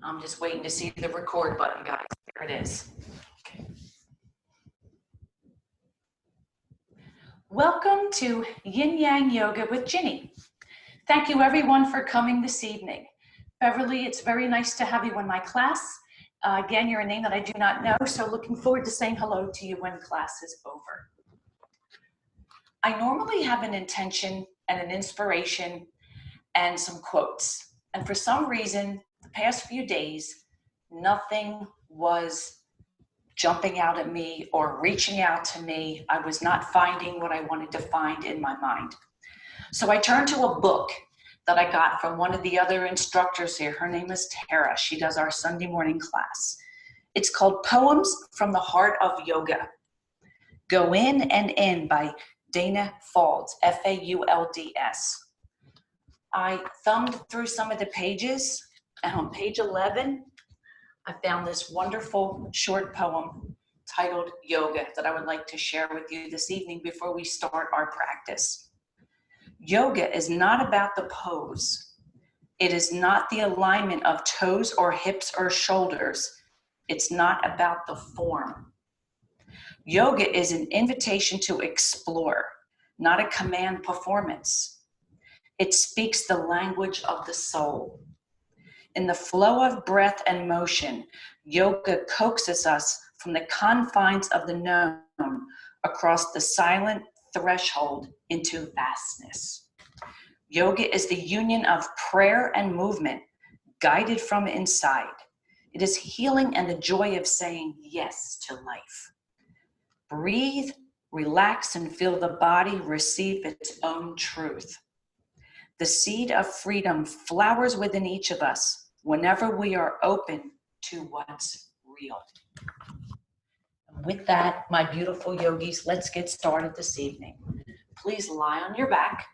I'm just waiting to see the record button, guys. There it is. Okay. Welcome to Yin Yang Yoga with Ginny. Thank you everyone for coming this evening. Beverly, it's very nice to have you in my class. Again, you're a name that I do not know, so looking forward to saying hello to you when class is over. I normally have an intention and an inspiration and some quotes. And for some reason, the past few days, nothing was jumping out at me or reaching out to me. I was not finding what I wanted to find in my mind. So I turned to a book that I got from one of the other instructors here. Her name is Tara. She does our Sunday morning class. It's called Poems from the Heart of Yoga. Go In and In by Dana Faulds, F-A-U-L-D-S. I thumbed through some of the pages, and on page 11, I found this wonderful short poem titled Yoga that I would like to share with you this evening before we start our practice. Yoga is not about the pose. It is not the alignment of toes or hips or shoulders. It's not about the form. Yoga is an invitation to explore, not a command performance. It speaks the language of the soul. In the flow of breath and motion, yoga coaxes us from the confines of the known across the silent threshold into vastness. Yoga is the union of prayer and movement, guided from inside. It is healing and the joy of saying yes to life. Breathe, relax, and feel the body receive its own truth. The seed of freedom flowers within each of us whenever we are open to what's real. With that, my beautiful yogis, let's get started this evening. Please lie on your back,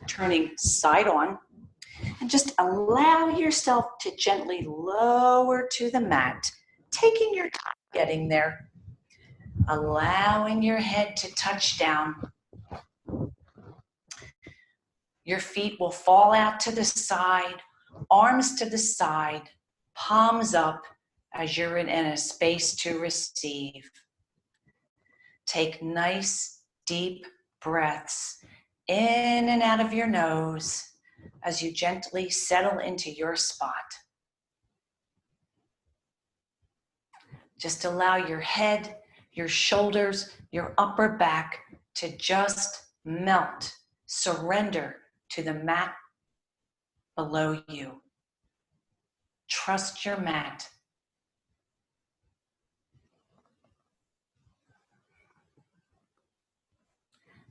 turning side on, and just allow yourself to gently lower to the mat, taking your time getting there, allowing your head to touch down. Your feet will fall out to the side, arms to the side, palms up as you're in a space to receive. Take nice, deep breaths in and out of your nose as you gently settle into your spot. Just allow your head, your shoulders, your upper back to just melt, surrender to the mat below you. Trust your mat.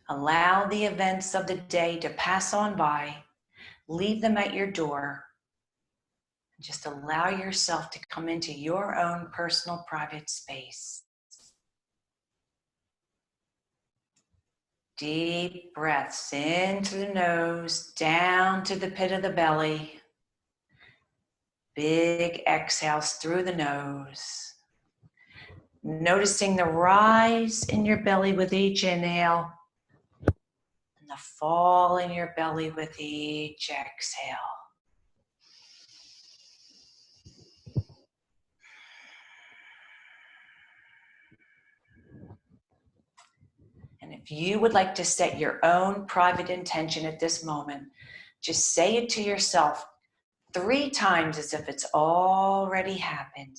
Allow the events of the day to pass on by. Leave them at your door. Just allow yourself to come into your own personal private space. Deep breaths into the nose, down to the pit of the belly. Big exhales through the nose. Noticing the rise in your belly with each inhale and the fall in your belly with each exhale. And if you would like to set your own private intention at this moment, just say it to yourself 3 times as if it's already happened.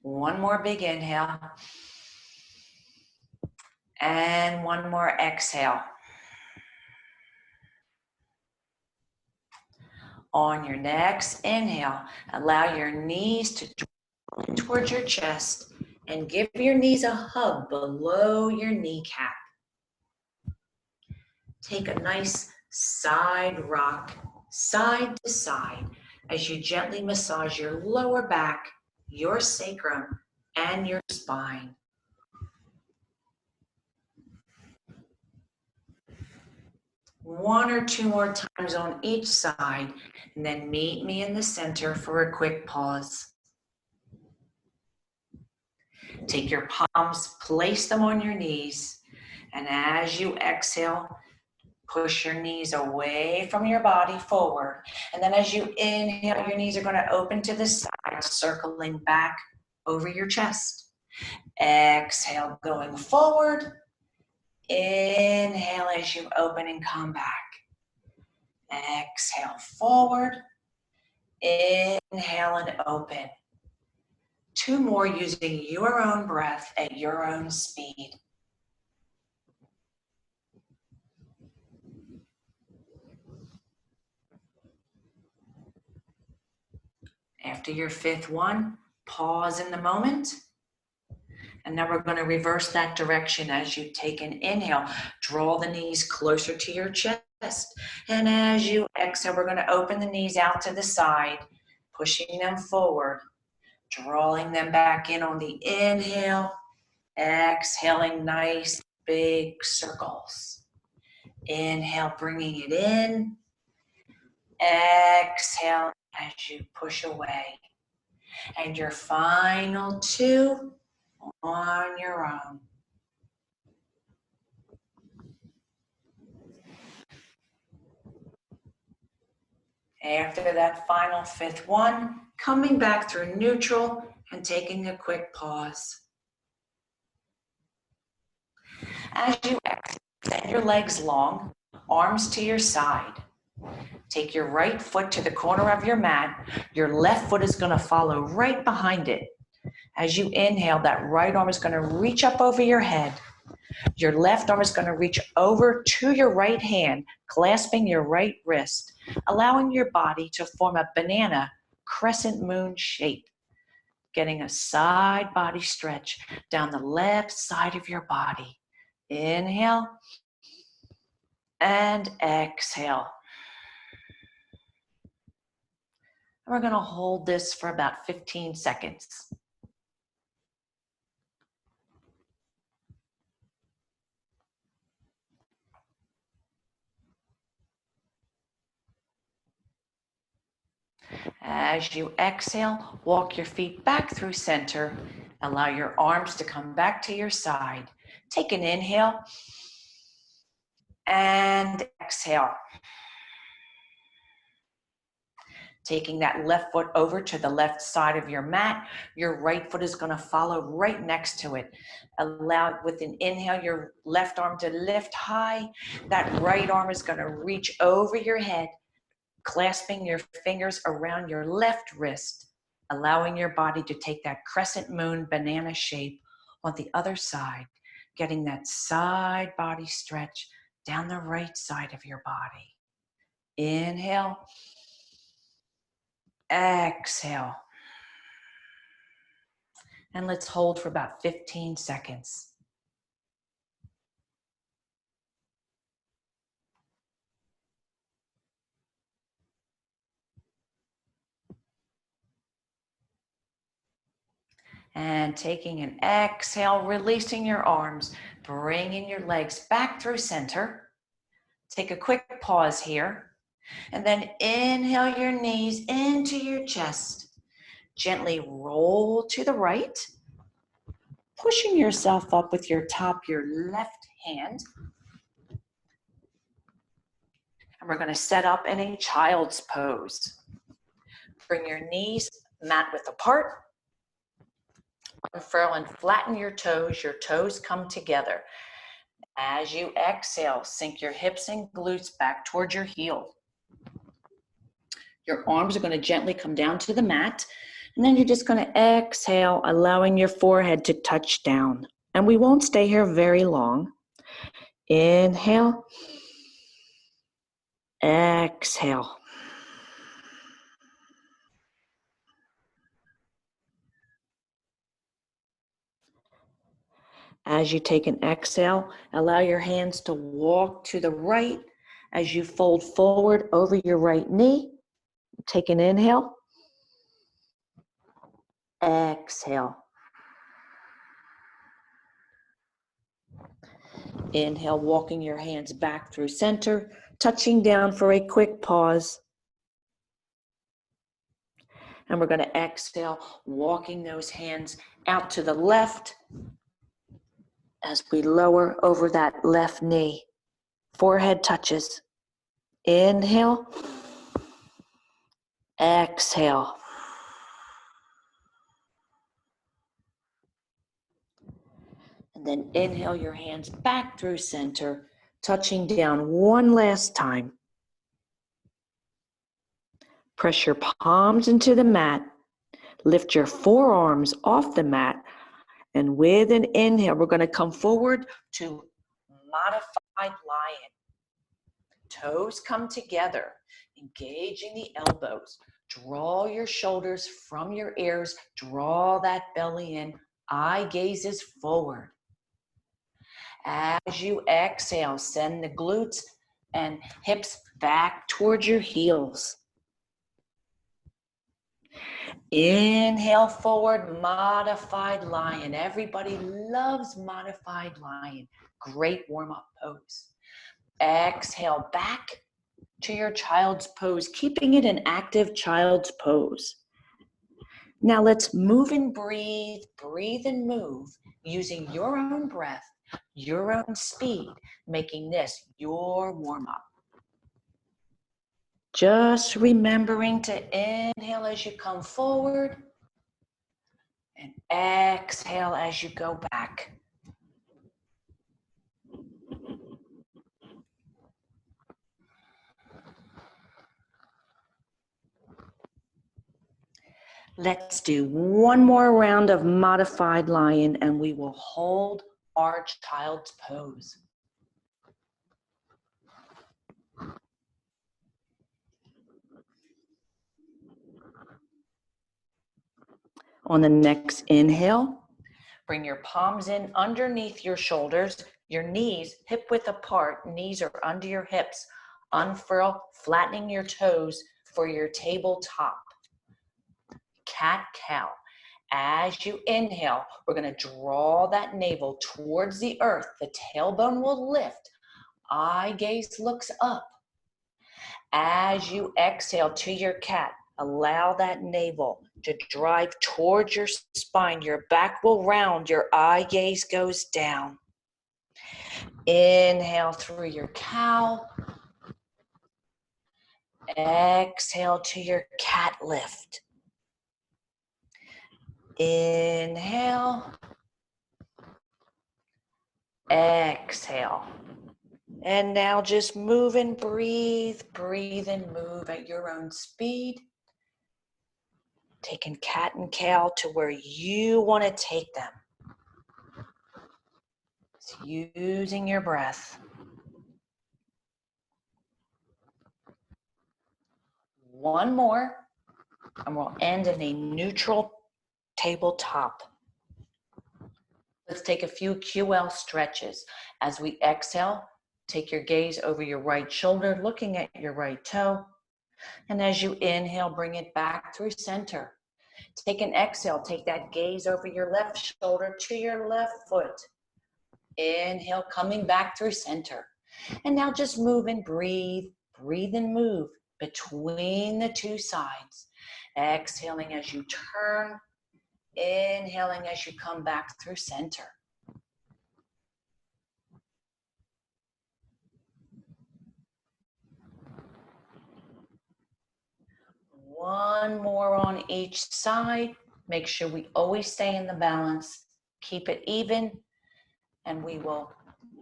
One more big inhale. And one more exhale. On your next inhale, allow your knees to draw in towards your chest and give your knees a hug below your kneecap. Take a nice side rock, side to side, as you gently massage your lower back, your sacrum, and your spine. One or two more times on each side, and then meet me in the center for a quick pause. Take your palms, place them on your knees, And as you exhale, push your knees away from your body forward. And then as you inhale, your knees are going to open to the side, circling back over your chest. Exhale, going forward. Inhale as you open and come back. Exhale, forward. Inhale and open. 2 more using your own breath at your own speed. After your 5th one, pause in the moment. And now we're going to reverse that direction as you take an inhale. Draw the knees closer to your chest. And as you exhale, we're going to open the knees out to the side, pushing them forward, drawing them back in on the inhale. Exhaling nice big circles. Inhale, bringing it in. Exhale as you push away. And your final 2 on your own. After that final 5th one, coming back through neutral and taking a quick pause. As you exhale, extend your legs long, arms to your side. Take your right foot to the corner of your mat. Your left foot is going to follow right behind it. As you inhale, that right arm is going to reach up over your head. Your left arm is going to reach over to your right hand, clasping your right wrist, allowing your body to form a banana crescent moon shape, getting a side body stretch down the left side of your body. Inhale and exhale. And we're going to hold this for about 15 seconds. As you exhale, walk your feet back through center. Allow your arms to come back to your side. Take an inhale and exhale. Taking that left foot over to the left side of your mat, your right foot is going to follow right next to it. Allow, with an inhale, your left arm to lift high. That right arm is going to reach over your head, clasping your fingers around your left wrist, allowing your body to take that crescent moon banana shape on the other side, getting that side body stretch down the right side of your body. Inhale. Exhale. And let's hold for about 15 seconds. And taking an exhale, releasing your arms, bringing your legs back through center. Take a quick pause here. And then inhale your knees into your chest. Gently roll to the right, pushing yourself up with your left hand. And we're going to set up in a child's pose. Bring your knees mat width apart. Unfurl and flatten your toes. Your toes come together. As you exhale, sink your hips and glutes back towards your heel. Your arms are going to gently come down to the mat. And then you're just going to exhale, allowing your forehead to touch down. And we won't stay here very long. Inhale. Exhale. As you take an exhale, allow your hands to walk to the right as you fold forward over your right knee. Take an inhale. Exhale. Inhale, walking your hands back through center, touching down for a quick pause. And we're going to exhale, walking those hands out to the left. As we lower over that left knee, forehead touches. Inhale, exhale. And then inhale your hands back through center, touching down one last time. Press your palms into the mat. Lift your forearms off the mat. And with an inhale, we're going to come forward to modified lion. Toes come together, engaging the elbows. Draw your shoulders from your ears. Draw that belly in. Eye gazes forward. As you exhale, send the glutes and hips back towards your heels. Inhale forward, modified lion. Everybody loves modified lion. Great warm-up pose. Exhale back to your child's pose, keeping it an active child's pose. Now let's move and breathe, breathe and move, using your own breath, your own speed, making this your warm-up. Just remembering to inhale as you come forward and exhale as you go back. Let's do one more round of modified lion and we will hold our child's pose. On the next inhale, bring your palms in underneath your shoulders, your knees hip width apart, knees are under your hips. Unfurl, flattening your toes for your tabletop. Cat-cow. As you inhale, we're going to draw that navel towards the earth. The tailbone will lift. Eye gaze looks up. As you exhale to your cat, allow that navel to drive towards your spine. Your back will round. Your eye gaze goes down. Inhale through your cow. Exhale to your cat lift. Inhale. Exhale. And now just move and breathe. Breathe and move at your own speed. Taking cat and cow to where you want to take them. It's using your breath. One more, and we'll end in a neutral tabletop. Let's take a few QL stretches. As we exhale, take your gaze over your right shoulder, looking at your right toe. And as you inhale, bring it back through center. Take an exhale, take that gaze over your left shoulder to your left foot. Inhale, coming back through center. And now just move and breathe. Breathe and move between the two sides. Exhaling as you turn. Inhaling as you come back through center. One more on each side. Make sure we always stay in the balance. Keep it even. And we will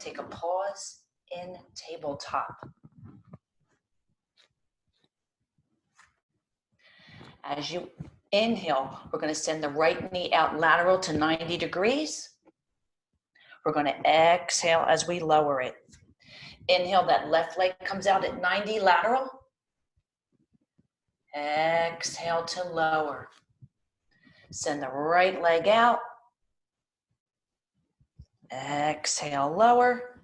take a pause in tabletop. As you inhale, we're going to send the right knee out lateral to 90 degrees. We're going to exhale as we lower it. Inhale, that left leg comes out at 90 lateral. Exhale to lower. Send the right leg out. Exhale, lower.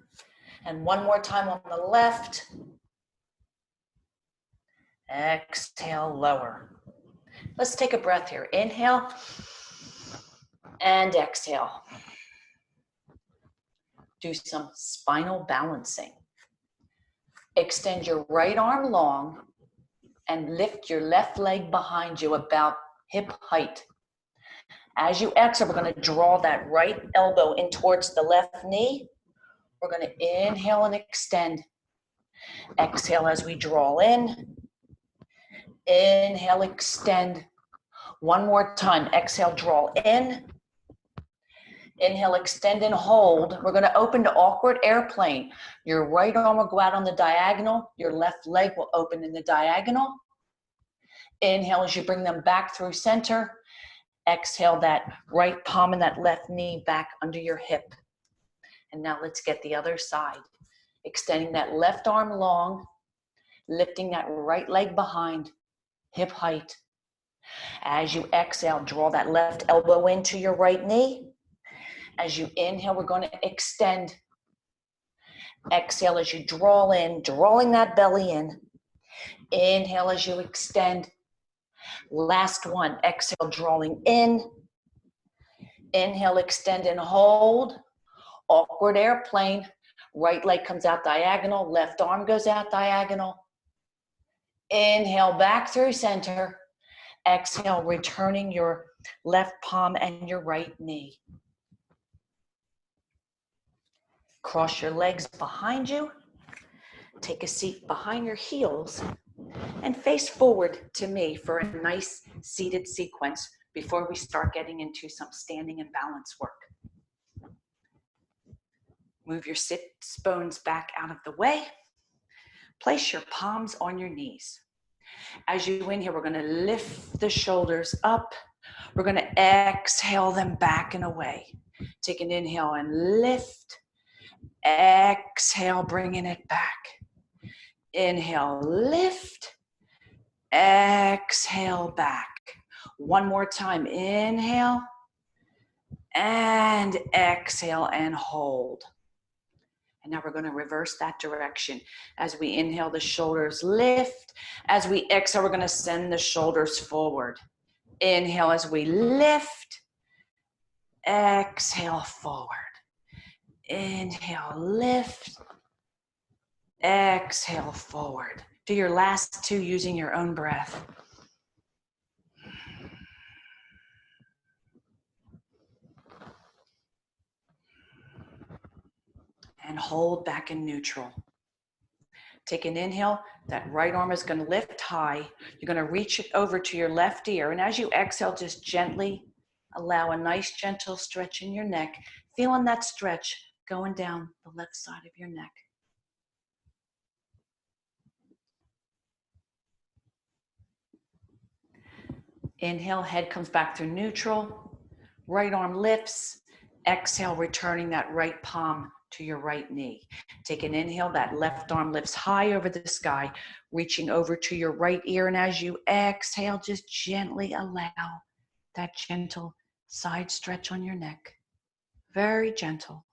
And one more time on the left. Exhale, lower. Let's take a breath here. Inhale and exhale. Do some spinal balancing. Extend your right arm long and lift your left leg behind you about hip height. As you exhale, we're going to draw that right elbow in towards the left knee. We're going to inhale and extend. Exhale as we draw in. Inhale, extend. One more time. Exhale, draw in. Inhale, extend and hold. We're going to open to awkward airplane. Your right arm will go out on the diagonal. Your left leg will open in the diagonal. Inhale as you bring them back through center. Exhale that right palm and that left knee back under your hip. And now let's get the other side. Extending that left arm long, lifting that right leg behind, hip height. As you exhale, draw that left elbow into your right knee. As you inhale, we're going to extend. Exhale as you draw in, drawing that belly in. Inhale as you extend. Last one, exhale, drawing in. Inhale, extend and hold. Awkward airplane. Right leg comes out diagonal, left arm goes out diagonal. Inhale, back through center. Exhale, returning your left palm and your right knee. Cross your legs behind you. Take a seat behind your heels and face forward to me for a nice seated sequence before we start getting into some standing and balance work. Move your sits bones back out of the way. Place your palms on your knees. As you inhale, we're going to lift the shoulders up. We're going to exhale them back and away. Take an inhale and lift. Exhale, bringing it back. Inhale, lift. Exhale, back. One more time. Inhale. And exhale and hold. And now we're going to reverse that direction. As we inhale, the shoulders lift. As we exhale, we're going to send the shoulders forward. Inhale as we lift. Exhale, forward. Inhale, lift. Exhale, forward. Do your last two using your own breath. And hold back in neutral. Take an inhale. That right arm is going to lift high. You're going to reach it over to your left ear. And as you exhale, just gently allow a nice gentle stretch in your neck. Feeling that stretch going down the left side of your neck. Inhale, head comes back through neutral. Right arm lifts. Exhale, returning that right palm to your right knee. Take an inhale, that left arm lifts high over the sky, reaching over to your right ear. And as you exhale, just gently allow that gentle side stretch on your neck. Very gentle.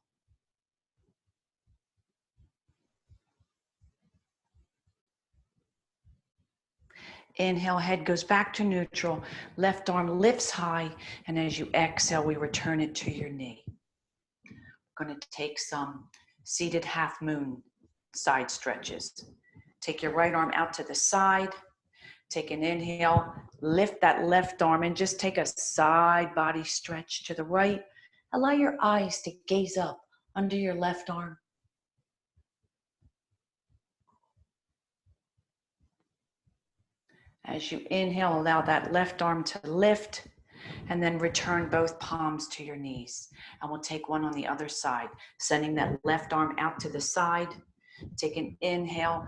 Inhale, head goes back to neutral. Left arm lifts high. And as you exhale, we return it to your knee. We're going to take some seated half moon side stretches. Take your right arm out to the side. Take an inhale, lift that left arm and just take a side body stretch to the right. Allow your eyes to gaze up under your left arm. As you inhale, allow that left arm to lift. And then return both palms to your knees. And we'll take one on the other side, sending that left arm out to the side. Take an inhale,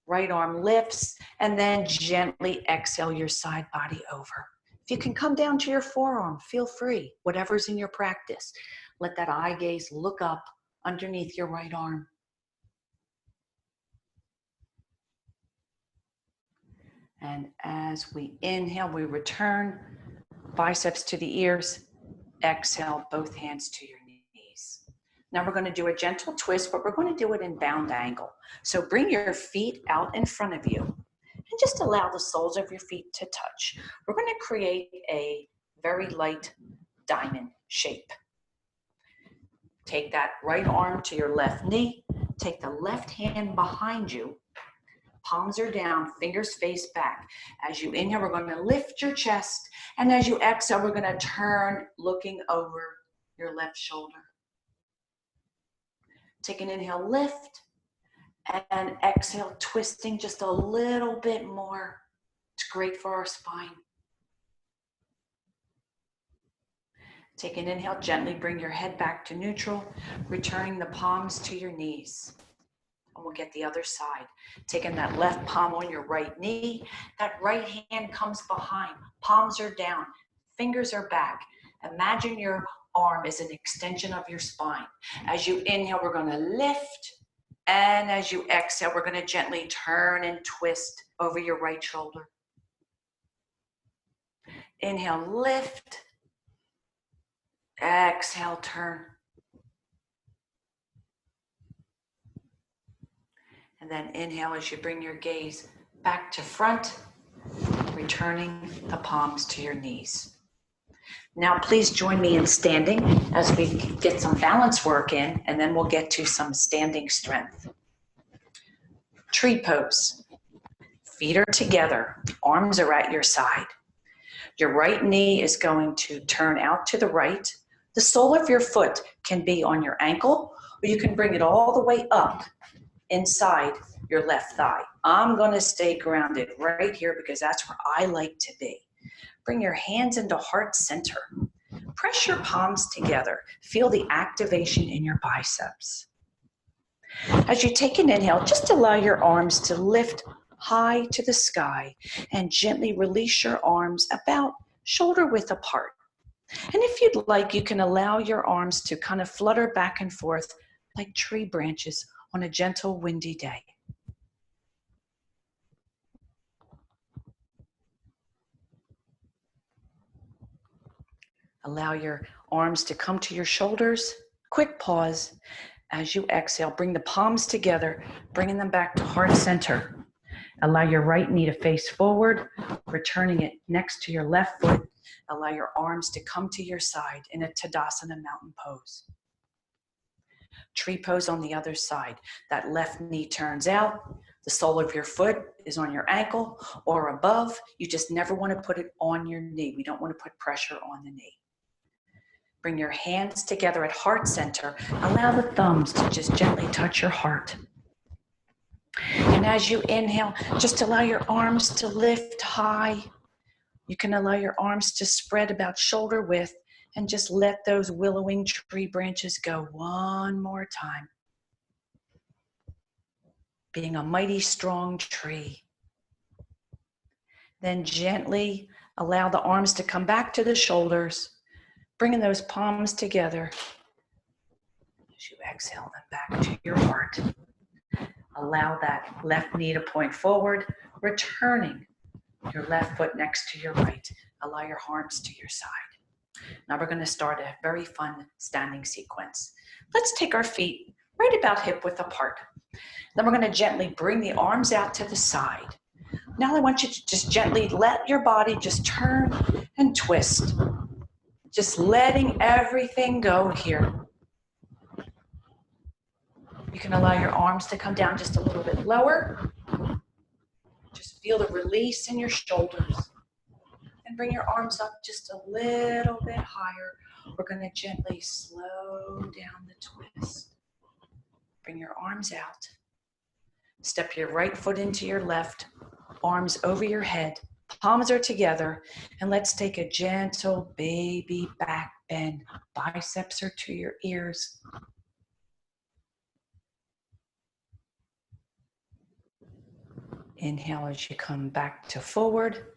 right arm lifts, and then gently exhale your side body over. If you can come down to your forearm, feel free, whatever's in your practice. Let that eye gaze look up underneath your right arm. And as we inhale, we return. Biceps to the ears, exhale, both hands to your knees. Now we're going to do a gentle twist, but we're going to do it in bound angle. So bring your feet out in front of you and just allow the soles of your feet to touch. We're going to create a very light diamond shape. Take that right arm to your left knee. Take the left hand behind you. Palms are down, fingers face back. As you inhale, we're going to lift your chest. And as you exhale, we're going to turn looking over your left shoulder. Take an inhale, lift. And exhale, twisting just a little bit more. It's great for our spine. Take an inhale, gently bring your head back to neutral, returning the palms to your knees. And we'll get the other side. Taking that left palm on your right knee, that right hand comes behind, palms are down, fingers are back. Imagine your arm is an extension of your spine. As you inhale, we're going to lift. And as you exhale, we're going to gently turn and twist over your right shoulder. Inhale, lift. Exhale, turn. And then inhale as you bring your gaze back to front, returning the palms to your knees. Now, please join me in standing as we get some balance work in, and then we'll get to some standing strength. Tree pose. Feet are together, arms are at your side. Your right knee is going to turn out to the right. The sole of your foot can be on your ankle, or you can bring it all the way up inside your left thigh. I'm going to stay grounded right here because that's where I like to be. Bring your hands into heart center. Press your palms together. Feel the activation in your biceps. As you take an inhale, just allow your arms to lift high to the sky and gently release your arms about shoulder width apart. And if you'd like, you can allow your arms to kind of flutter back and forth like tree branches on a gentle, windy day. Allow your arms to come to your shoulders. Quick pause. As you exhale, bring the palms together, bringing them back to heart center. Allow your right knee to face forward, returning it next to your left foot. Allow your arms to come to your side in a Tadasana mountain pose. Tree pose on the other side. That left knee turns out. The sole of your foot is on your ankle or above. You just never want to put it on your knee. We don't want to put pressure on the knee. Bring your hands together at heart center. Allow the thumbs to just gently touch your heart. And as you inhale, just allow your arms to lift high. You can allow your arms to spread about shoulder width and just let those willowing tree branches go one more time. Being a mighty strong tree. Then gently allow the arms to come back to the shoulders, bringing those palms together. As you exhale them back to your heart. Allow that left knee to point forward, returning your left foot next to your right. Allow your arms to your side. Now we're going to start a very fun standing sequence. Let's take our feet right about hip width apart. Then we're going to gently bring the arms out to the side. Now I want you to just gently let your body just turn and twist. Just letting everything go here. You can allow your arms to come down just a little bit lower. Just feel the release in your shoulders. And bring your arms up just a little bit higher. We're going to gently slow down the twist. Bring your arms out. Step your right foot into your left. Arms over your head. Palms are together. And let's take a gentle baby back bend. Biceps are to your ears. Inhale as you come back to forward.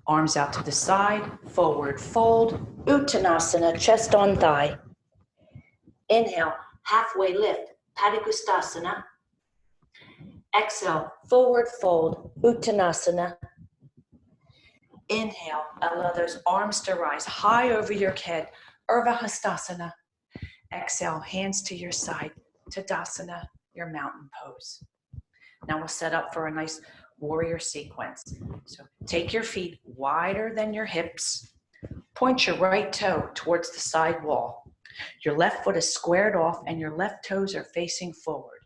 Arms out to the side, forward fold, Uttanasana, chest on thigh. Inhale, halfway lift, Padangusthasana. Exhale, forward fold, Uttanasana. Inhale, allow those arms to rise high over your head, Urdhva-hastasana. Exhale, hands to your side, Tadasana, your mountain pose. Now we'll set up for a nice warrior sequence. So take your feet wider than your hips. Point your right toe towards the side wall. Your left foot is squared off and your left toes are facing forward.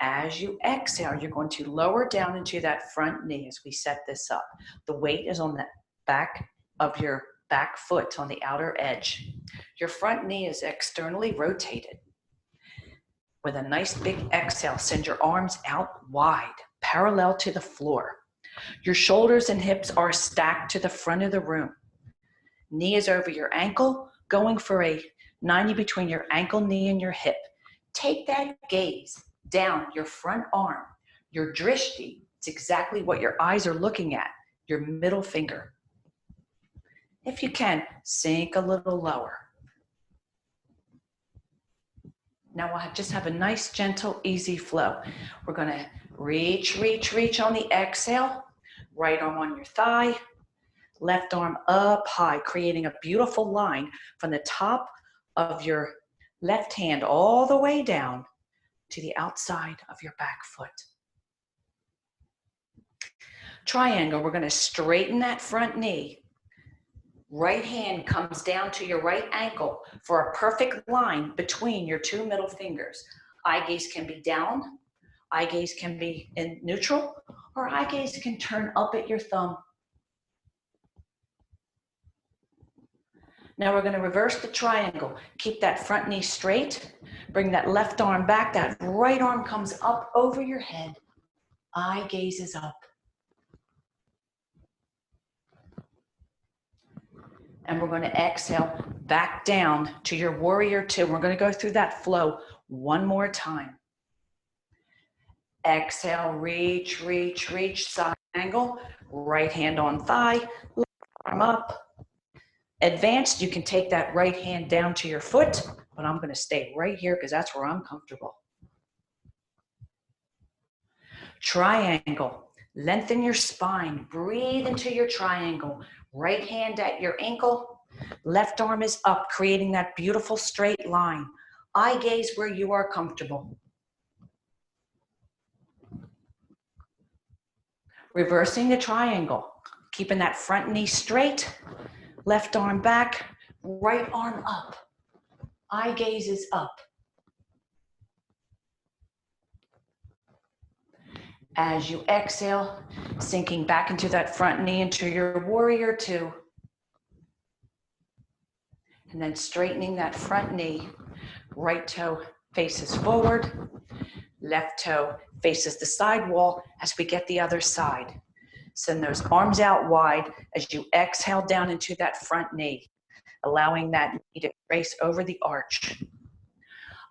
As you exhale, you're going to lower down into that front knee as we set this up. The weight is on the back of your back foot on the outer edge. Your front knee is externally rotated. With a nice big exhale, send your arms out wide, parallel to the floor. Your shoulders and hips are stacked to the front of the room. Knee is over your ankle, going for a 90 between your ankle, knee, and your hip. Take that gaze down your front arm, your drishti. It's exactly what your eyes are looking at, your middle finger. If you can, sink a little lower. Now we'll just have a nice, gentle, easy flow. We're going to reach, reach, reach on the exhale. Right arm on your thigh, left arm up high, creating a beautiful line from the top of your left hand all the way down to the outside of your back foot. Triangle, we're going to straighten that front knee. Right hand comes down to your right ankle for a perfect line between your two middle fingers. Eye gaze can be down, eye gaze can be in neutral, or eye gaze can turn up at your thumb. Now we're going to reverse the triangle. Keep that front knee straight. Bring that left arm back. That right arm comes up over your head. Eye gaze is up. And we're going to exhale back down to your warrior two. We're going to go through that flow one more time. Exhale, reach, reach, reach, side angle. Right hand on thigh, left arm up. Advanced, you can take that right hand down to your foot, but I'm going to stay right here because that's where I'm comfortable. Triangle, lengthen your spine, breathe into your triangle. Right hand at your ankle, left arm is up, creating that beautiful straight line. Eye gaze where you are comfortable. Reversing the triangle, keeping that front knee straight, left arm back, right arm up. Eye gaze is up. As you exhale, sinking back into that front knee into your warrior two. And then straightening that front knee. Right toe faces forward. Left toe faces the side wall as we get the other side. Send those arms out wide as you exhale down into that front knee, allowing that knee to trace over the arch.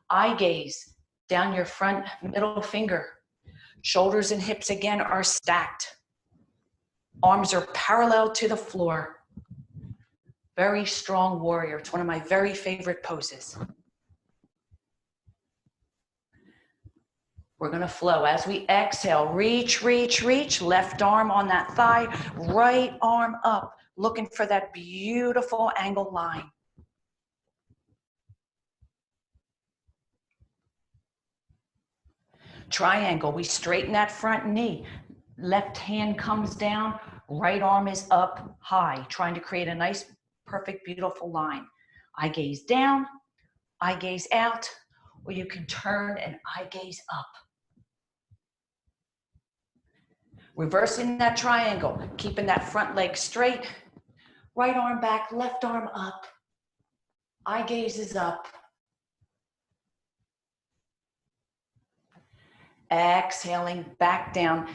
Eye gaze down your front middle finger. Shoulders and hips again are stacked. Arms are parallel to the floor. Very strong warrior. It's one of my very favorite poses. We're going to flow. As we exhale, reach, reach, reach. Left arm on that thigh, right arm up, looking for that beautiful angled line. Triangle, we straighten that front knee. Left hand comes down, right arm is up high, trying to create a nice, perfect, beautiful line. Eye gaze down, eye gaze out, or you can turn and eye gaze up. Reversing that triangle, keeping that front leg straight, right arm back, left arm up, eye gaze is up. Exhaling back down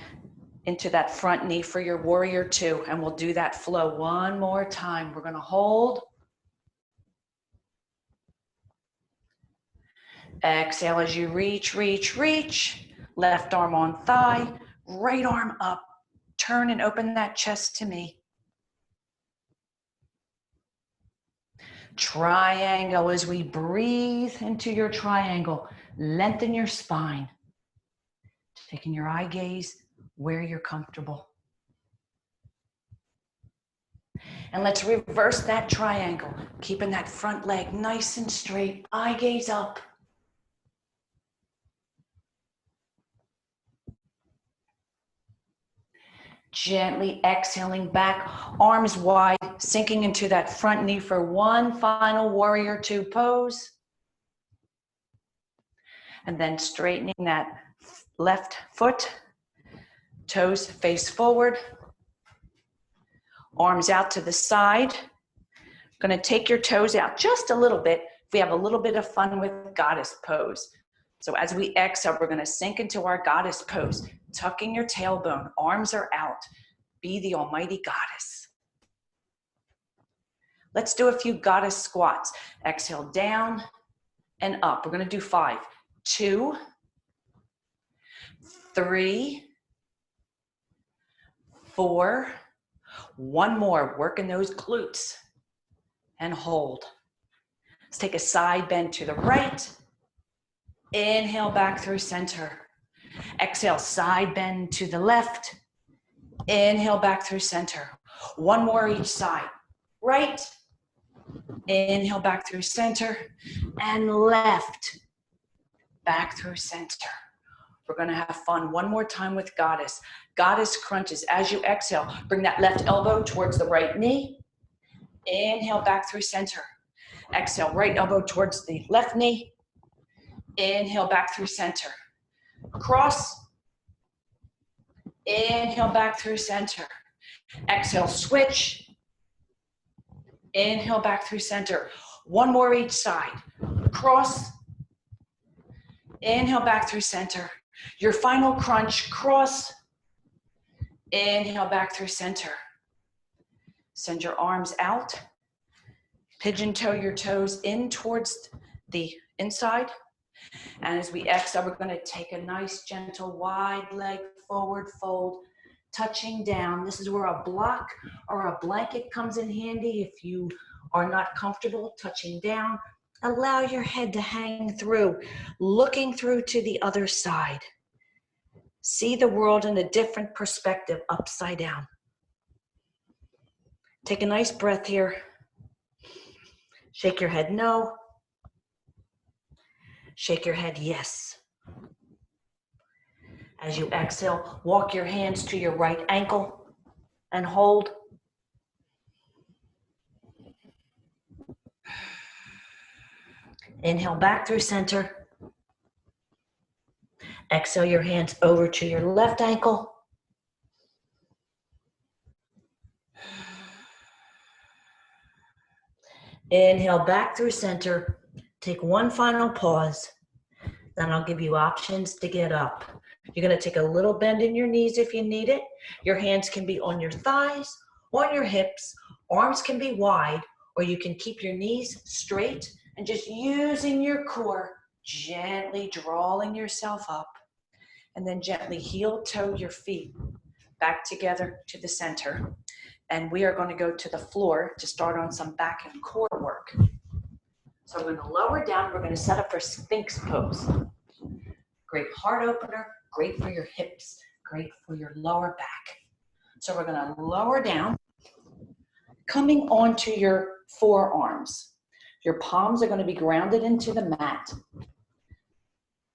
into that front knee for your warrior two, and we'll do that flow one more time. We're going to hold. Exhale as you reach, reach, reach. Left arm on thigh, right arm up. Turn and open that chest to me. Triangle, as we breathe into your triangle, lengthen your spine. Taking your eye gaze where you're comfortable. And let's reverse that triangle, keeping that front leg nice and straight, eye gaze up. Gently exhaling back, arms wide, sinking into that front knee for one final warrior two pose. And then straightening that left foot, toes face forward, arms out to the side. Going to take your toes out just a little bit. We have a little bit of fun with goddess pose. So as we exhale, we're going to sink into our goddess pose, tucking your tailbone, arms are out. Be the almighty goddess. Let's do a few goddess squats. Exhale down and up. We're going to do 5, 2, 3, 4, one more. Working those glutes and hold. Let's take a side bend to the right. Inhale back through center. Exhale, side bend to the left. Inhale back through center. One more each side. Right. Inhale back through center. And left. Back through center. We're going to have fun one more time with goddess. Goddess crunches. As you exhale, bring that left elbow towards the right knee. Inhale back through center. Exhale, right elbow towards the left knee. Inhale back through center. Cross. Inhale back through center. Exhale, switch. Inhale back through center. One more each side. Cross. Inhale back through center. Your final crunch, cross. Inhale back through center. Send your arms out. Pigeon toe your toes in towards the inside. And as we exhale, we're going to take a nice, gentle, wide leg forward fold, touching down. This is where a block or a blanket comes in handy if you are not comfortable touching down. Allow your head to hang through, looking through to the other side. See the world in a different perspective, upside down. Take a nice breath here. Shake your head no. Shake your head yes. As you exhale, walk your hands to your right ankle and hold. Inhale back through center. Exhale your hands over to your left ankle. Inhale back through center. Take one final pause. Then I'll give you options to get up. You're going to take a little bend in your knees if you need it. Your hands can be on your thighs, on your hips. Arms can be wide, or you can keep your knees straight and just using your core, gently drawing yourself up. And then gently heel toe your feet back together to the center. And we are going to go to the floor to start on some back and core work. So we're going to lower down. We're going to set up for Sphinx pose. Great heart opener, great for your hips, great for your lower back. So we're going to lower down, coming onto your forearms. Your palms are going to be grounded into the mat.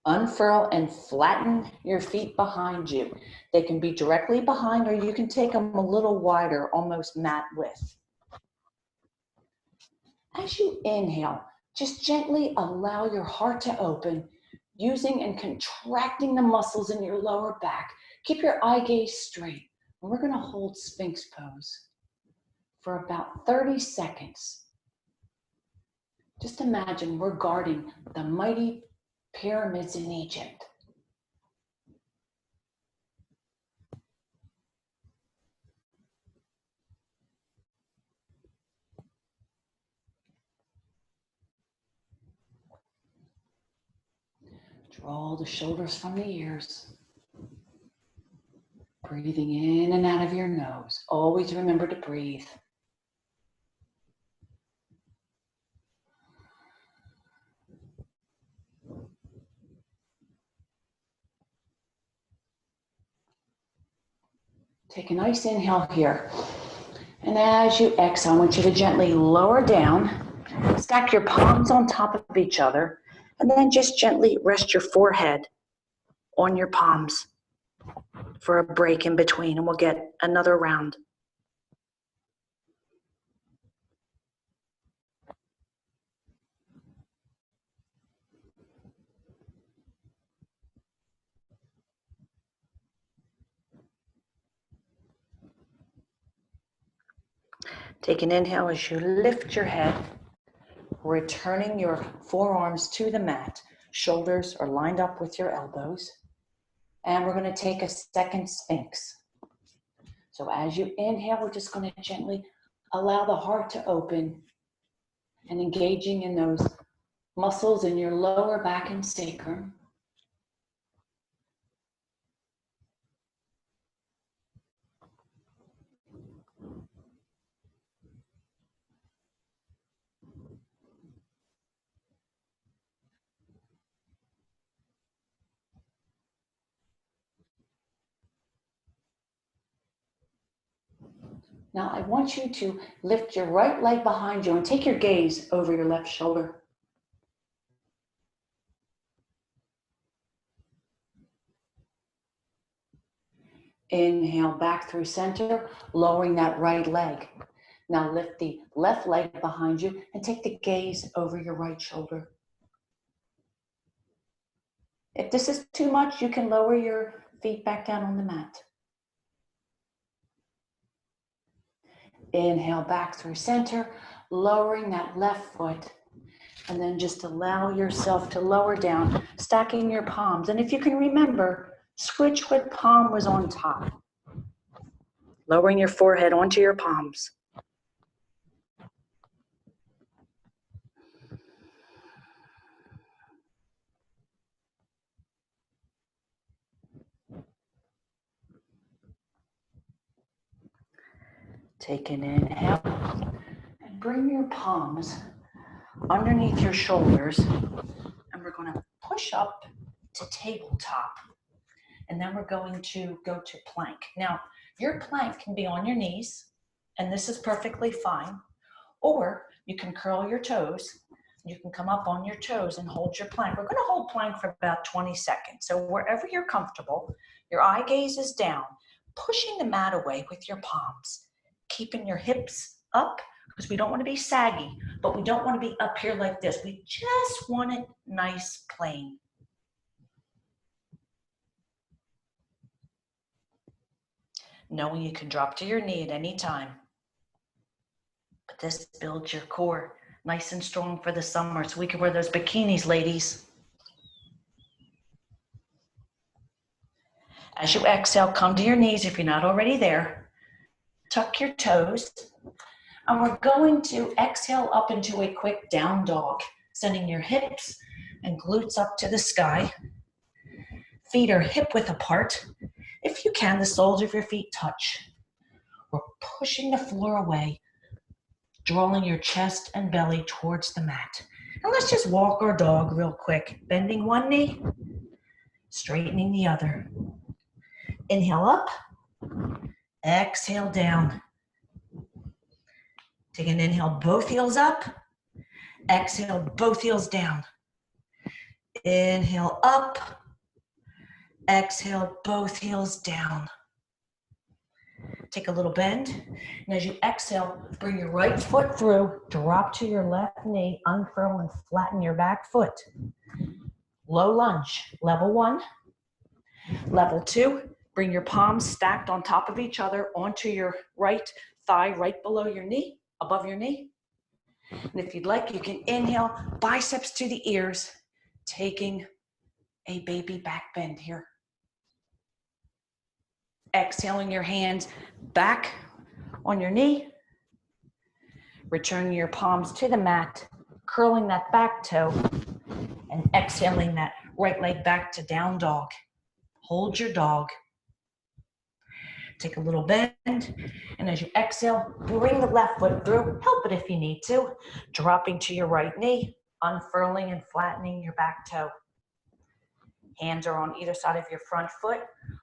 Unfurl and flatten your feet behind you. They can be directly behind, or you can take them a little wider, almost mat width. As you inhale, just gently allow your heart to open, using and contracting the muscles in your lower back. Keep your eye gaze straight. And we're going to hold Sphinx pose for about 30 seconds. Just imagine we're guarding the mighty pyramids in Egypt. Draw the shoulders from the ears. Breathing in and out of your nose. Always remember to breathe. Take a nice inhale here. And as you exhale, I want you to gently lower down. Stack your palms on top of each other. And then just gently rest your forehead on your palms for a break in between, and we'll get another round. Take an inhale as you lift your head, returning your forearms to the mat. Shoulders are lined up with your elbows. And we're going to take a second Sphinx. So as you inhale, we're just going to gently allow the heart to open and engaging in those muscles in your lower back and sacrum. Now I want you to lift your right leg behind you and take your gaze over your left shoulder. Inhale back through center, lowering that right leg. Now lift the left leg behind you and take the gaze over your right shoulder. If this is too much, you can lower your feet back down on the mat. Inhale back through center, lowering that left foot. And then just allow yourself to lower down, stacking your palms. And if you can remember, switch what palm was on top. Lowering your forehead onto your palms. Take an inhale and bring your palms underneath your shoulders. And we're going to push up to tabletop. And then we're going to go to plank. Now, your plank can be on your knees, and this is perfectly fine. Or you can curl your toes. You can come up on your toes and hold your plank. We're going to hold plank for about 20 seconds. So wherever you're comfortable, your eye gaze is down, pushing the mat away with your palms, keeping your hips up because we don't want to be saggy, but we don't want to be up here like this. We just want it nice, plain. Knowing you can drop to your knee at any time. But this builds your core nice and strong for the summer so we can wear those bikinis, ladies. As you exhale, come to your knees if you're not already there. Tuck your toes. And we're going to exhale up into a quick down dog, sending your hips and glutes up to the sky. Feet are hip width apart. If you can, the soles of your feet touch. We're pushing the floor away, drawing your chest and belly towards the mat. And let's just walk our dog real quick. Bending one knee, straightening the other. Inhale up, exhale down. Take an inhale, both heels up. Exhale, both heels down. Inhale up. Exhale, both heels down. Take a little bend. And as you exhale, bring your right foot through, drop to your left knee, unfurl and flatten your back foot. Low lunge, level 1. Level 2, bring your palms stacked on top of each other onto your right thigh, right below your knee, above your knee. And if you'd like, you can inhale, biceps to the ears, taking a baby back bend here. Exhaling your hands back on your knee. Returning your palms to the mat, curling that back toe, and exhaling that right leg back to down dog. Hold your dog. Take a little bend, and as you exhale, bring the left foot through. Help it if you need to. Dropping to your right knee, unfurling and flattening your back toe. Hands are on either side of your front foot.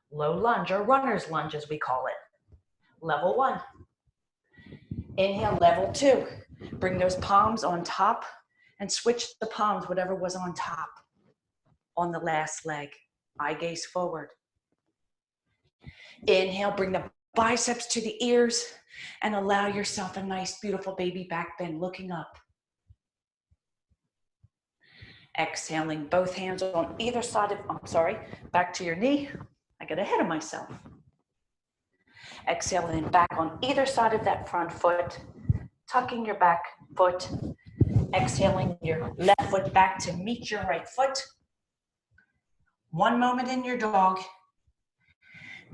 Low lunge, or runner's lunge as we call it. Level 1. Inhale, level 2. Bring those palms on top and switch the palms, whatever was on top, on the last leg. Eye gaze forward. Inhale, bring the biceps to the ears and allow yourself a nice, beautiful baby back bend, looking up. Exhaling, both hands on either side of, back to your knee. I got ahead of myself. Exhaling back on either side of that front foot. tucking your back foot, exhaling your left foot back to meet your right foot. One moment in your dog.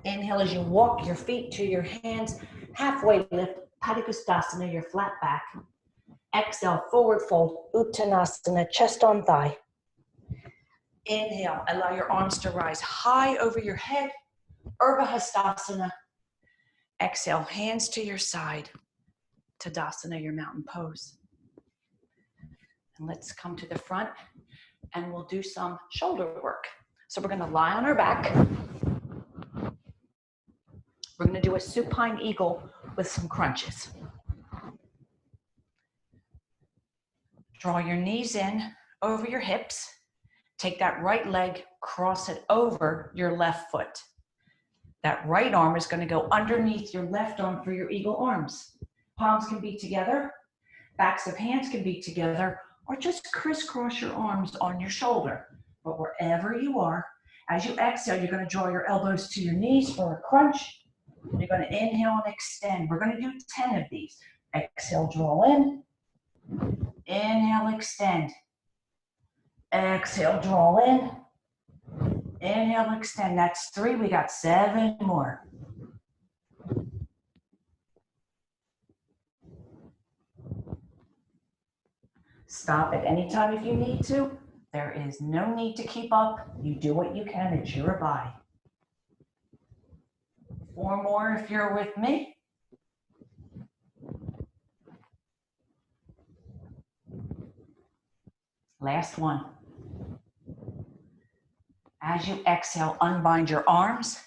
Inhale as you walk your feet to your hands, halfway lift, Padangusthasana, your flat back. Exhale, forward fold, Uttanasana, chest on thigh. Inhale, allow your arms to rise high over your head, Urdhva Hastasana. Exhale, hands to your side, Tadasana, your mountain pose. And let's come to the front and we'll do some shoulder work. So we're gonna lie on our back. We're gonna do a supine eagle with some crunches. Draw your knees in over your hips. Take that right leg, cross it over your left foot. That right arm is gonna go underneath your left arm for your eagle arms. Palms can be together, backs of hands can be together, or just crisscross your arms on your shoulder. But wherever you are, as you exhale, you're gonna draw your elbows to your knees for a crunch. You're gonna inhale and extend. We're gonna do 10 of these. Exhale, draw in. Inhale, extend. Exhale, draw in. Inhale, extend. That's 3. We got 7 more. Stop at any time if you need to. There is no need to keep up. You do what you can. It's your body. 4 more if you're with me. Last one. As you exhale, unbind your arms,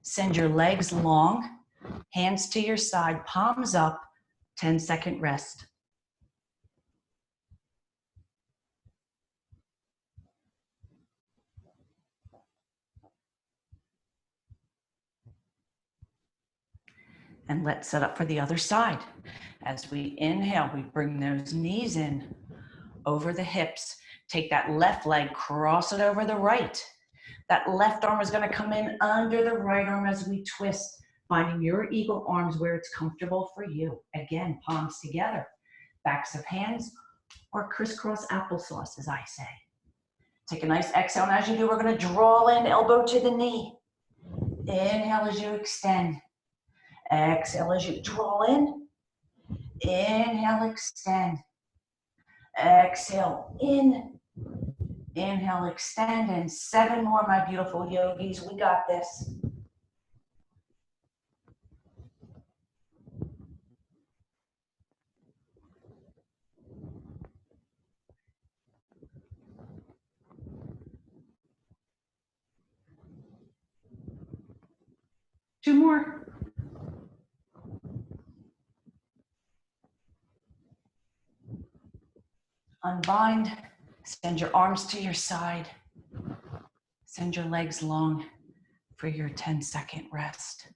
send your legs long, hands to your side, palms up, 10-second rest. And let's set up for the other side. As we inhale, we bring those knees in over the hips. Take that left leg, cross it over the right. That left arm is going to come in under the right arm as we twist, finding your eagle arms where it's comfortable for you. Again, palms together, backs of hands, or crisscross applesauce, as I say. Take a nice exhale, and as you do, we're going to draw in, elbow to the knee. Inhale as you extend. Exhale as you draw in. Inhale, extend. Exhale, in. Inhale, extend, and 7 more, my beautiful yogis. We got this. Two more. Unbind, send your arms to your side. Send your legs long for your 10-second rest.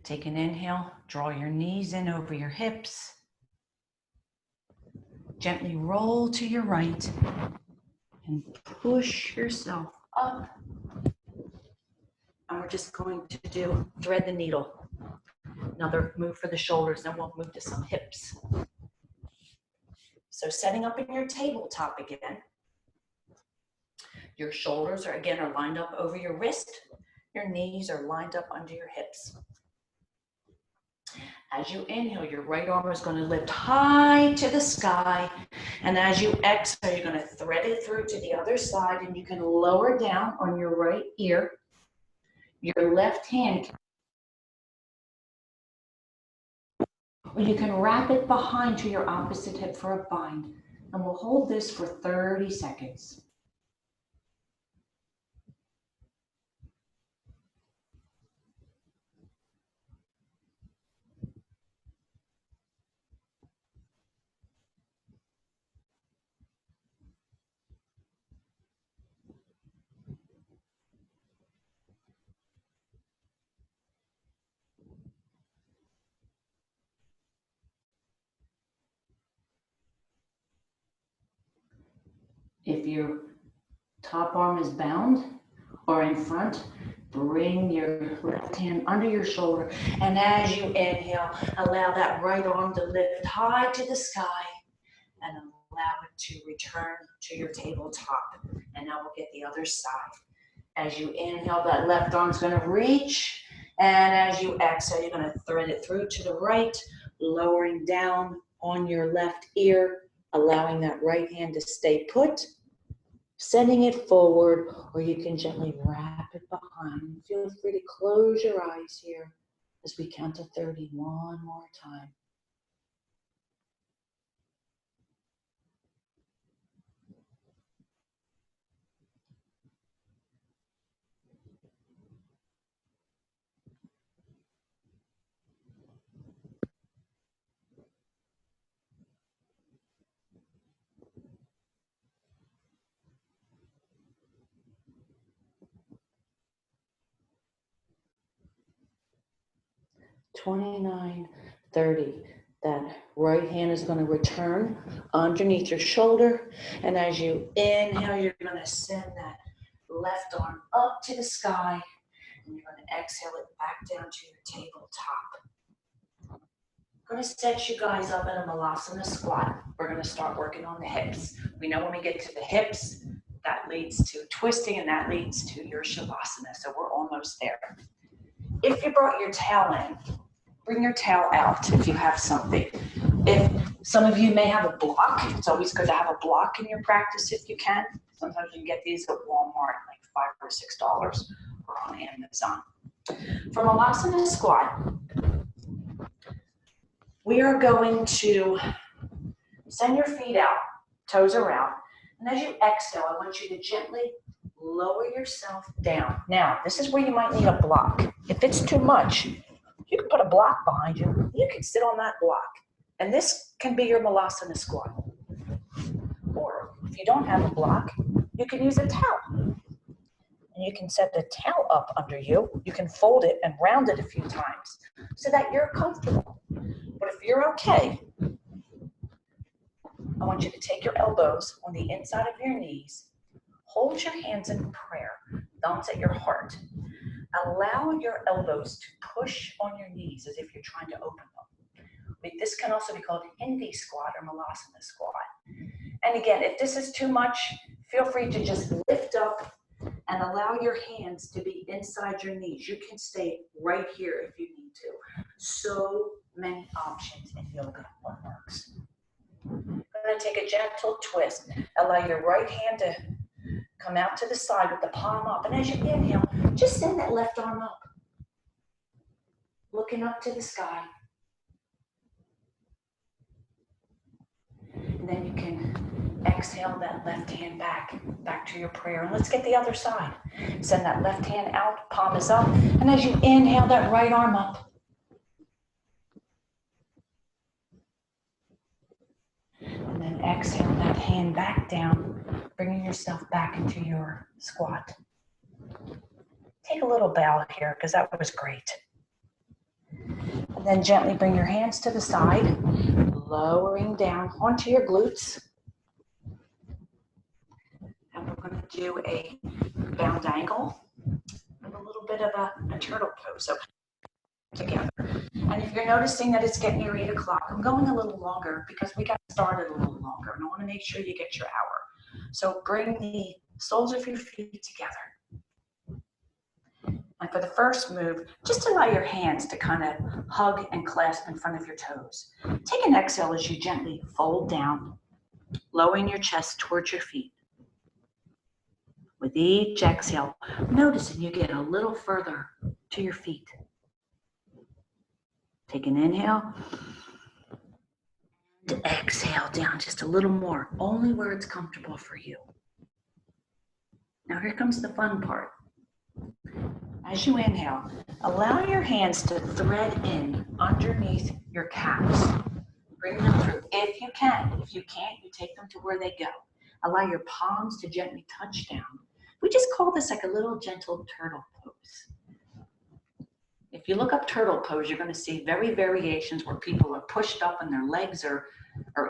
Take an inhale, draw your knees in over your hips. Gently roll to your right and push yourself up. And we're just going to do thread the needle. Another move for the shoulders, then we'll move to some hips. So setting up in your tabletop again. Your shoulders are lined up over your wrist. Your knees are lined up under your hips. As you inhale, your right arm is going to lift high to the sky. And as you exhale, you're going to thread it through to the other side, and you can lower down on your right ear. Your left hand, or you can wrap it behind to your opposite hip for a bind. And we'll hold this for 30 seconds. If you Top arm is bound or in front. Bring your left hand under your shoulder. And as you inhale, allow that right arm to lift high to the sky and allow it to return to your tabletop. And now we'll get the other side. As you inhale, that left arm's going to reach. And as you exhale, you're going to thread it through to the right, lowering down on your left ear, allowing that right hand to stay put, sending it forward, or you can gently wrap it behind. Feel free to close your eyes here as we count to 30 one more time. $29, $30. That right hand is going to return underneath your shoulder. And as you inhale, you're going to send that left arm up to the sky. And you're going to exhale it back down to your tabletop. I'm going to set you guys up in a Malasana squat. We're going to start working on the hips. We know when we get to the hips, that leads to twisting and that leads to your Shavasana. So we're almost there. If you brought your towel in, bring your towel out if you have something. If some of you may have a block, it's always good to have a block in your practice if you can. Sometimes you can get these at Walmart, like $5 or $6, or on Amazon. For Malasana squat, we are going to send your feet out, toes are out, and as you exhale, I want you to gently lower yourself down. Now, this is where you might need a block. If it's too much, you can put a block behind you. You can sit on that block. And this can be your Malasana squat. Or if you don't have a block, you can use a towel. And you can set the towel up under you. You can fold it and round it a few times so that you're comfortable. But if you're okay, I want you to take your elbows on the inside of your knees. Hold your hands in prayer, thumbs at your heart. Allow your elbows to push on your knees as if you're trying to open them. This can also be called Hindi squat or Malasana squat. And again, if this is too much, feel free to just lift up and allow your hands to be inside your knees. You can stay right here if you need to. So many options in yoga. What works? I'm going to take a gentle twist. Allow your right hand to come out to the side with the palm up. And as you inhale, just send that left arm up. Looking up to the sky. And then you can exhale that left hand back to your prayer. And let's get the other side. Send that left hand out, palm is up. And as you inhale, that right arm up. And then exhale that hand back down, bringing yourself back into your squat. Take a little bow here because that was great. And then gently bring your hands to the side, lowering down onto your glutes. And we're going to do a bound angle with a little bit of a turtle pose. So together. And if you're noticing that it's getting near 8 o'clock, I'm going a little longer because we got started a little longer. And I want to make sure you get your hour. So bring the soles of your feet together. And for the first move, just allow your hands to kind of hug and clasp in front of your toes. Take an exhale as you gently fold down, lowering your chest towards your feet. With each exhale, noticing you get a little further to your feet. Take an inhale. And exhale down just a little more, only where it's comfortable for you. Now here comes the fun part. As you inhale, allow your hands to thread in underneath your calves. Bring them through if you can. If you can't, you take them to where they go. Allow your palms to gently touch down. We just call this like a little gentle turtle pose. If you look up turtle pose, you're going to see variations where people are pushed up and their legs are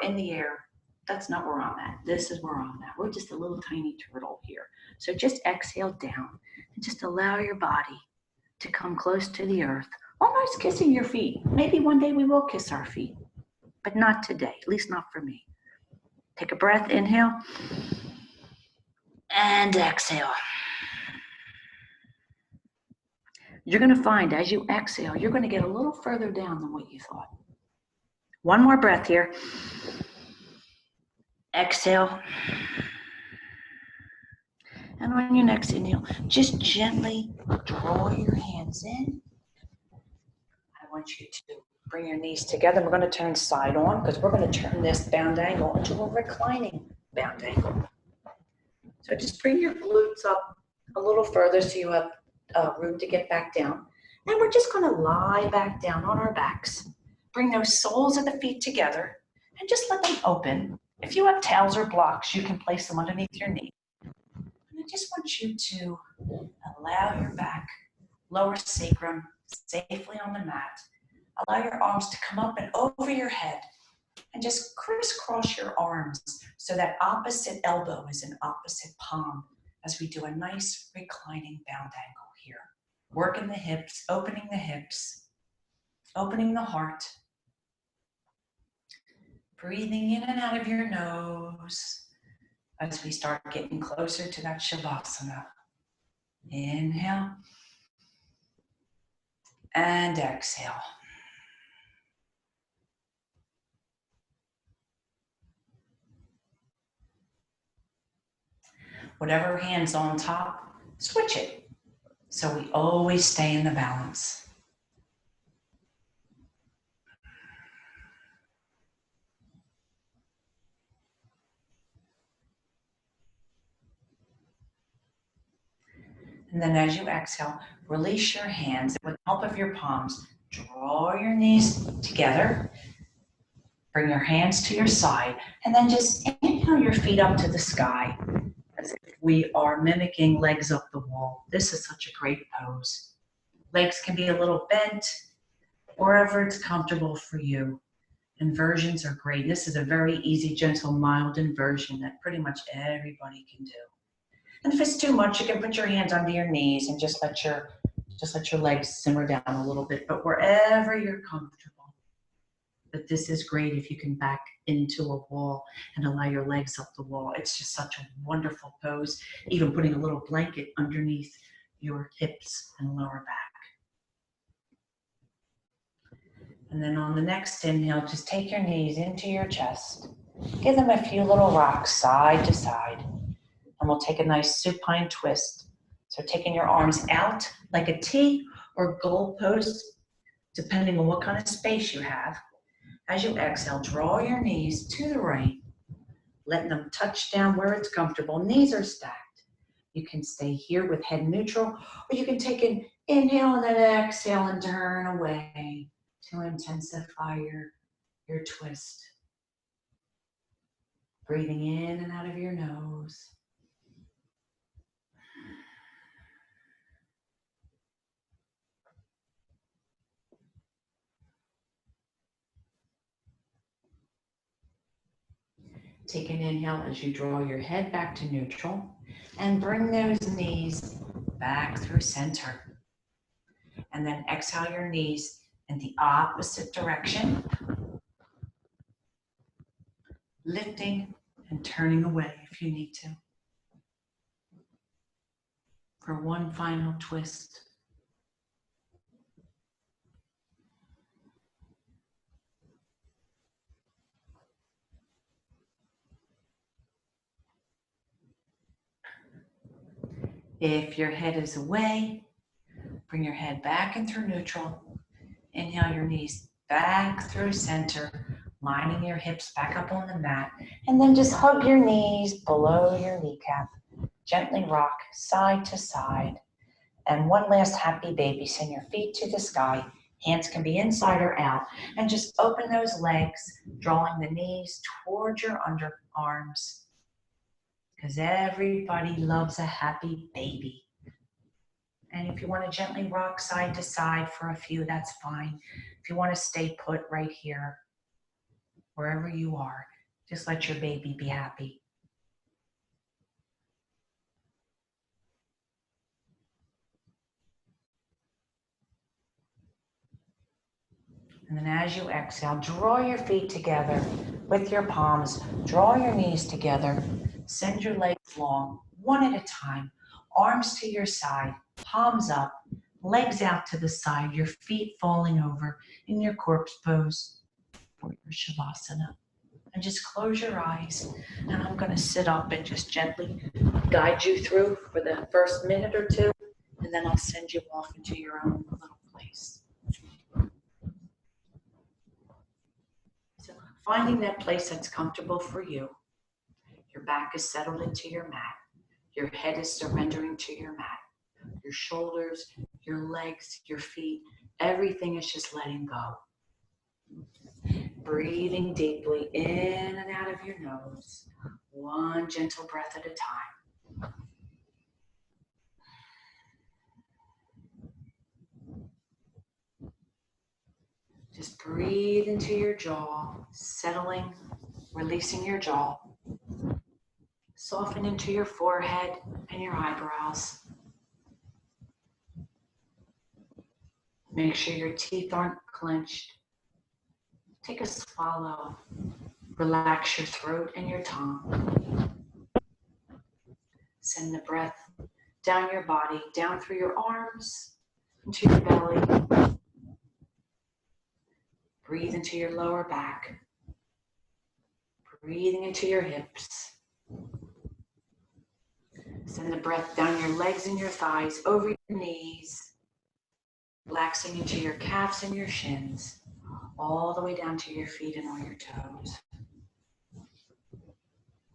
in the air. That's not where I'm at. This is where I'm at. We're just a little tiny turtle here. So just exhale down and just allow your body to come close to the earth, almost kissing your feet. Maybe one day we will kiss our feet, but not today, at least not for me. Take a breath, inhale, and exhale. You're going to find as you exhale, you're going to get a little further down than what you thought. One more breath here. Exhale. And on your next inhale, just gently draw your hands in. I want you to bring your knees together. We're going to turn side on because we're going to turn this bound angle into a reclining bound angle. So just bring your glutes up a little further so you have room to get back down. And we're just going to lie back down on our backs. Bring those soles of the feet together and just let them open. If you have towels or blocks, you can place them underneath your knee. And I just want you to allow your back, lower sacrum, safely on the mat. Allow your arms to come up and over your head and just crisscross your arms so that opposite elbow is in opposite palm as we do a nice reclining bound angle here. Working the hips, opening the heart. Breathing in and out of your nose as we start getting closer to that Shavasana. Inhale and exhale. Whatever hand's on top, switch it. So we always stay in the balance. And then as you exhale, release your hands. With the help of your palms, draw your knees together. Bring your hands to your side. And then just inhale your feet up to the sky as if we are mimicking legs up the wall. This is such a great pose. Legs can be a little bent, wherever it's comfortable for you. Inversions are great. This is a very easy, gentle, mild inversion that pretty much everybody can do. And if it's too much, you can put your hands under your knees and just let your legs simmer down a little bit, but wherever you're comfortable. But this is great if you can back into a wall and allow your legs up the wall. It's just such a wonderful pose, even putting a little blanket underneath your hips and lower back. And then on the next inhale, just take your knees into your chest. Give them a few little rocks side to side. And we'll take a nice supine twist. So taking your arms out like a T or goalpost, depending on what kind of space you have. As you exhale, draw your knees to the right, letting them touch down where it's comfortable. Knees are stacked. You can stay here with head neutral, or you can take an inhale and then exhale and turn away to intensify your twist. Breathing in and out of your nose. Take an inhale as you draw your head back to neutral and bring those knees back through center. And then exhale your knees in the opposite direction, lifting and turning away if you need to. For one final twist. If your head is away, bring your head back in through neutral. Inhale your knees back through center, lining your hips back up on the mat. And then just hug your knees below your kneecap. Gently rock side to side. And one last happy baby. Send your feet to the sky. Hands can be inside or out. And just open those legs, drawing the knees towards your underarms. Because everybody loves a happy baby. And if you want to gently rock side to side for a few, that's fine. If you want to stay put right here, wherever you are, Just let your baby be happy. And then as you exhale, draw your feet together with your palms. Draw your knees together. Send your legs long, one at a time. Arms to your side, palms up, legs out to the side, your feet falling over in your corpse pose for your Shavasana. And just close your eyes. And I'm going to sit up and just gently guide you through for the first minute or two. And then I'll send you off into your own little place. So finding that place that's comfortable for you. Your back is settled into your mat. Your head is surrendering to your mat. Your shoulders, your legs, your feet, everything is just letting go. Breathing deeply in and out of your nose, one gentle breath at a time. Just breathe into your jaw, settling, releasing your jaw. Soften into your forehead and your eyebrows. Make sure your teeth aren't clenched. Take a swallow. Relax your throat and your tongue. Send the breath down your body, down through your arms, into your belly. Breathe into your lower back. Breathing into your hips. Send the breath down your legs and your thighs, over your knees, relaxing into your calves and your shins, all the way down to your feet and all your toes.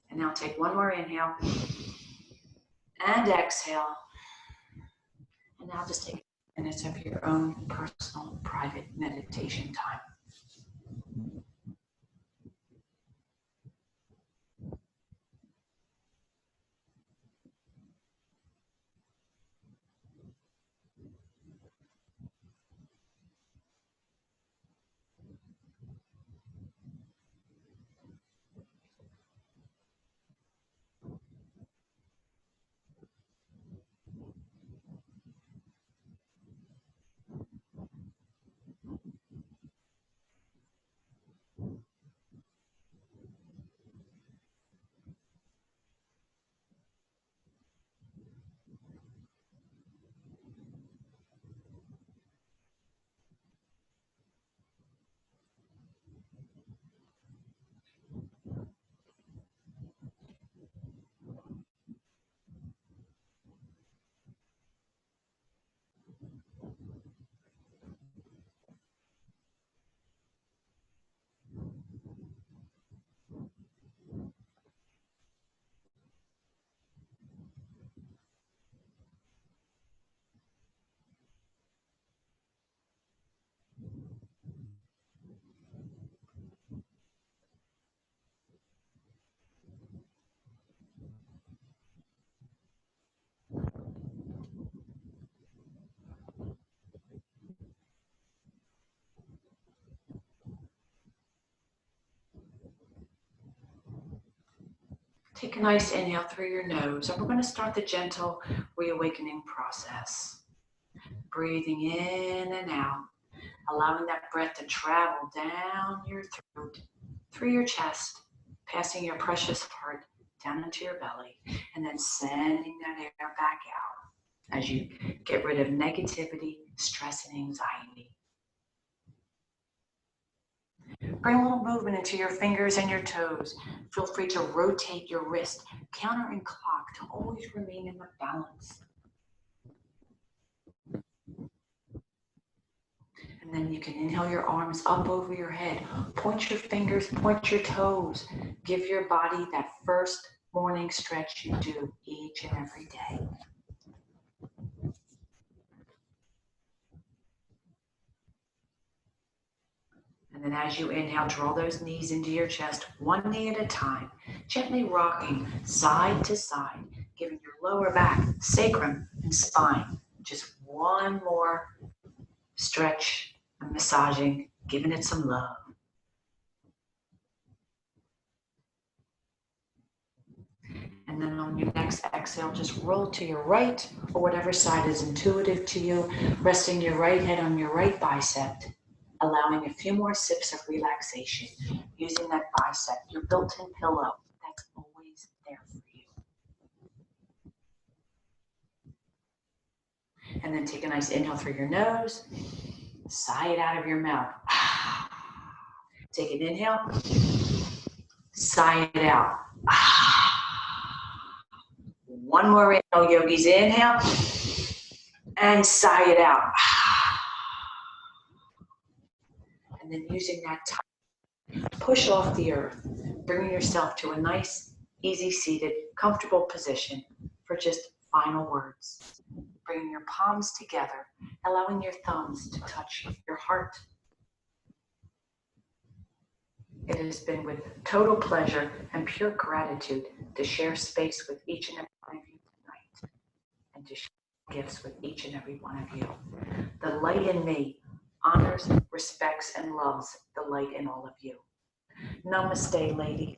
And now take one more inhale and exhale. And now just take minutes of your own personal, private meditation time. Take a nice inhale through your nose, and we're going to start the gentle reawakening process. Breathing in and out, allowing that breath to travel down your throat, through your chest, passing your precious heart down into your belly, and then sending that air back out as you get rid of negativity, stress, and anxiety. Bring a little movement into your fingers and your toes. Feel free to rotate your wrist, counter and clock to always remain in the balance. And then you can inhale your arms up over your head. Point your fingers, point your toes. Give your body that first morning stretch you do each and every day. And then as you inhale, draw those knees into your chest, one knee at a time, gently rocking side to side, giving your lower back, sacrum, and spine just one more stretch and massaging, giving it some love. And then on your next exhale, just roll to your right or whatever side is intuitive to you, resting your right head on your right bicep, allowing a few more sips of relaxation, using that bicep, your built-in pillow that's always there for you. And then take a nice inhale through your nose, sigh it out of your mouth. Take an inhale, sigh it out. One more inhale, yogis. Inhale and sigh it out. And then using that time, push off the earth, bringing yourself to a nice, easy seated, comfortable position for just final words. Bringing your palms together, allowing your thumbs to touch your heart. It has been with total pleasure and pure gratitude to share space with each and every one of you tonight and to share gifts with each and every one of you. The light in me honors, respects, and loves the light in all of you. Namaste, ladies.